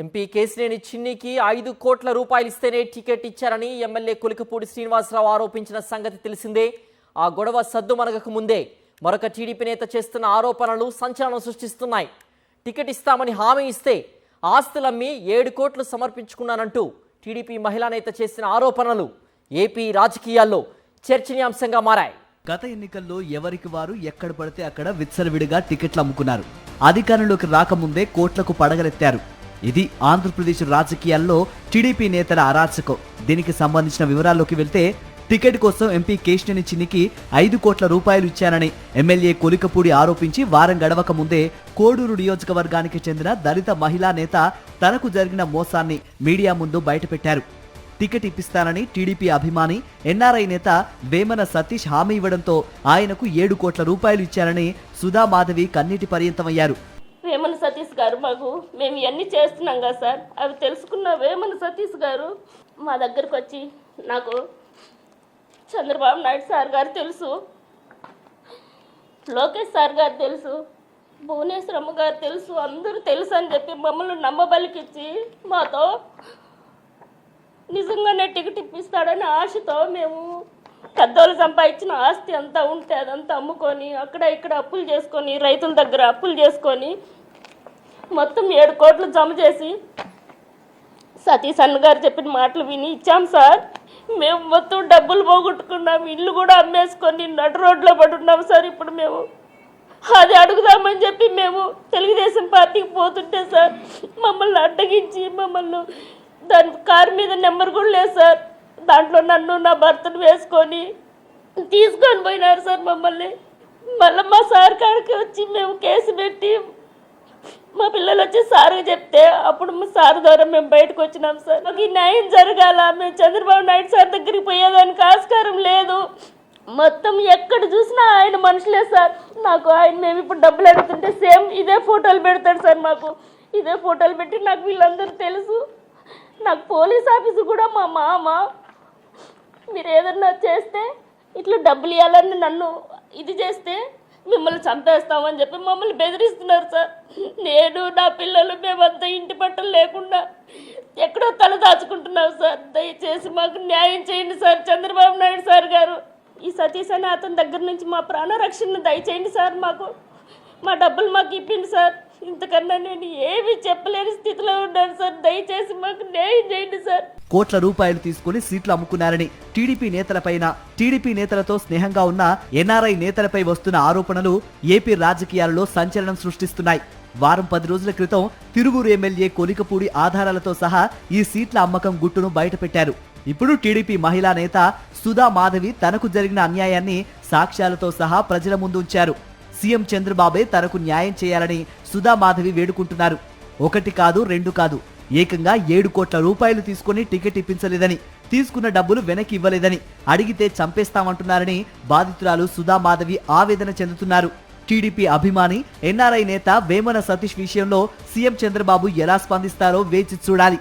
MP Kesineni చిన్నికి 5 కోట్ల రూపాయలు ఇస్తేనే టికెట్ ఇచ్చారని ఎమ్మెల్యే కొలికపూడి శ్రీనివాసరావు ఆరోపించిన సంగతి తెలిసిందే. ఆ గొడవ సద్దుమణగక ముందే మరొక టీడీపీ నేత చేస్తున్న ఆరోపణలు సంచలనం సృష్టిస్తున్నాయి. టికెట్ ఇస్తామని హామీ ఇస్తే ఆస్తులమ్మి 7 కోట్లు సమర్పించుకున్నానంటూ టీడీపీ మహిళా నేత చేసిన ఆరోపణలు ఏపీ రాజకీయాల్లో చర్చనీయాంశంగా మారాయి. గత ఎన్నికల్లో ఎవరికి వారు ఎక్కడ పడితే అక్కడ విచ్చలవిడిగా టికెట్లు అమ్ముకున్నారు. అధికారంలోకి రాకముందే కోట్లకు పడగలెత్తారు. ఇది ఆంధ్రప్రదేశ్ రాజకీయాల్లో టీడీపీ నేతల అరాచకం. దీనికి సంబంధించిన వివరాల్లోకి వెళ్తే టికెట్ కోసం ఎంపీ కేసినేని చిన్నికి 5 కోట్ల రూపాయలు ఇచ్చానని ఎమ్మెల్యే కొలికపూడి ఆరోపించి వారం గడవక ముందే కోడూరు నియోజకవర్గానికి చెందిన దళిత మహిళా నేత తనకు జరిగిన మోసాన్ని మీడియా ముందు బయటపెట్టారు. టికెట్ ఇప్పిస్తానని టీడీపీ అభిమాని ఎన్ఆర్ఐ నేత వేమన సతీష్ హామీ ఇవ్వడంతో ఆయనకు 7 కోట్ల రూపాయలు ఇచ్చారని సుధా మాధవి కన్నీటి పర్యంతమయ్యారు. వేమన సతీష్ గారు మేము ఇవన్నీ చేస్తున్నాం కదా సార్, అవి తెలుసుకున్న వేమన సతీష్ గారు మా దగ్గరకు వచ్చి నాకు చంద్రబాబు నాయుడు సార్ గారు తెలుసు, లోకేష్ సార్ గారు తెలుసు, భువనేశ్వరమ్మ గారు తెలుసు, అందరూ తెలుసు అని చెప్పి మమ్మల్ని నమ్మబలికిచ్చి మాతో నిజంగానే టికెట్ ఇప్పిస్తాడని ఆశతో మేము పెద్దోళ్ళు సంపాదించిన ఆస్తి అంతా ఉంటే అదంతా అమ్ముకొని అక్కడ ఇక్కడ అప్పులు చేసుకొని రైతుల దగ్గర అప్పులు చేసుకొని మొత్తం 7 కోట్లు జమ చేసి సతీష్ అన్న గారు చెప్పిన మాటలు విని ఇచ్చాం సార్. మేము మొత్తం డబ్బులు పోగొట్టుకున్నాం, ఇల్లు కూడా అమ్మేసుకొని నడు రోడ్లో పడి ఉన్నాం సార్. ఇప్పుడు మేము అది అడుగుదామని చెప్పి మేము తెలుగుదేశం పార్టీకి పోతుంటే సార్ మమ్మల్ని అడ్డగించి మమ్మల్ని దాని కారు మీద నెంబర్ కూడా లేదు సార్, దాంట్లో నన్ను నా భర్తను వేసుకొని తీసుకొని పోయినారు సార్ మమ్మల్ని. మళ్ళీ మా సార్ కాడికి వచ్చి మేము కేసు పెట్టి మా పిల్లలు వచ్చి సార్కి చెప్తే అప్పుడు మా సార్ ద్వారా మేము బయటకు వచ్చినాం సార్. మాకు ఈ న్యాయం జరగాల, మేము చంద్రబాబు నాయుడు సార్ దగ్గరికి పోయేదానికి ఆస్కారం లేదు. మొత్తం ఎక్కడ చూసినా ఆయన మనుషులే సార్. నాకు ఆయన మేము ఇప్పుడు డబ్బులు అడుగుతుంటే సేమ్ ఇదే ఫోటోలు పెడతాడు సార్, మాకు ఇదే ఫోటోలు పెట్టి నాకు వీళ్ళందరూ తెలుసు. నాకు పోలీస్ ఆఫీసు కూడా మా మామ మీరు ఏదన్నా చేస్తే ఇట్లా డబ్బులు ఇవ్వాలని నన్ను ఇది చేస్తే మిమ్మల్ని చంపేస్తామని చెప్పి మమ్మల్ని బెదిరిస్తున్నారు సార్. నేను నా పిల్లలు మేమంతా ఇంటి పట్టలు లేకుండా ఎక్కడో తల దాచుకుంటున్నాం సార్. దయచేసి మాకు న్యాయం చేయండి సార్ చంద్రబాబు నాయుడు సార్ గారు. ఈ సతీష్ అనే అతని దగ్గర నుంచి మా ప్రాణరక్షణను దయచేయండి సార్. మాకు మా డబ్బులు మాకు ఇప్పింది సార్. ఇంతకన్నా నేను ఏమీ చెప్పలేని స్థితిలో ఉన్నాను సార్. దయచేసి మాకు న్యాయం చేయండి సార్. కోట్ల రూపాయలు తీసుకుని సీట్లు అమ్ముకున్నారని టీడీపీ నేతలపైన, టీడీపీ నేతలతో స్నేహంగా ఉన్న ఎన్ఆర్ఐ నేతలపై వస్తున్న ఆరోపణలు ఏపీ రాజకీయాలలో సంచలనం సృష్టిస్తున్నాయి. వారం 10 రోజుల క్రితం తిరువూరు ఎమ్మెల్యే కొలికపూడి ఆధారాలతో సహా ఈ సీట్ల అమ్మకం గుట్టును బయటపెట్టారు. ఇప్పుడు టీడీపీ మహిళా నేత సుధా మాధవి తనకు జరిగిన అన్యాయాన్ని సాక్ష్యాలతో సహా ప్రజల ముందు ఉంచారు. సీఎం చంద్రబాబే తనకు న్యాయం చేయాలని సుధా మాధవి వేడుకుంటున్నారు. 1 కాదు 2 కాదు, ఏకంగా 7 కోట్ల రూపాయలు తీసుకుని టికెట్ ఇప్పించలేదని, తీసుకున్న డబ్బులు వెనక్కి ఇవ్వలేదని, అడిగితే చంపేస్తామంటున్నారని బాధితురాలు సుధా మాధవి ఆవేదన చెందుతున్నారు. టీడీపీ అభిమాని ఎన్ఆర్ఐ నేత వేమన సతీష్ విషయంలో సీఎం చంద్రబాబు ఎలా స్పందిస్తారో వేచి చూడాలి.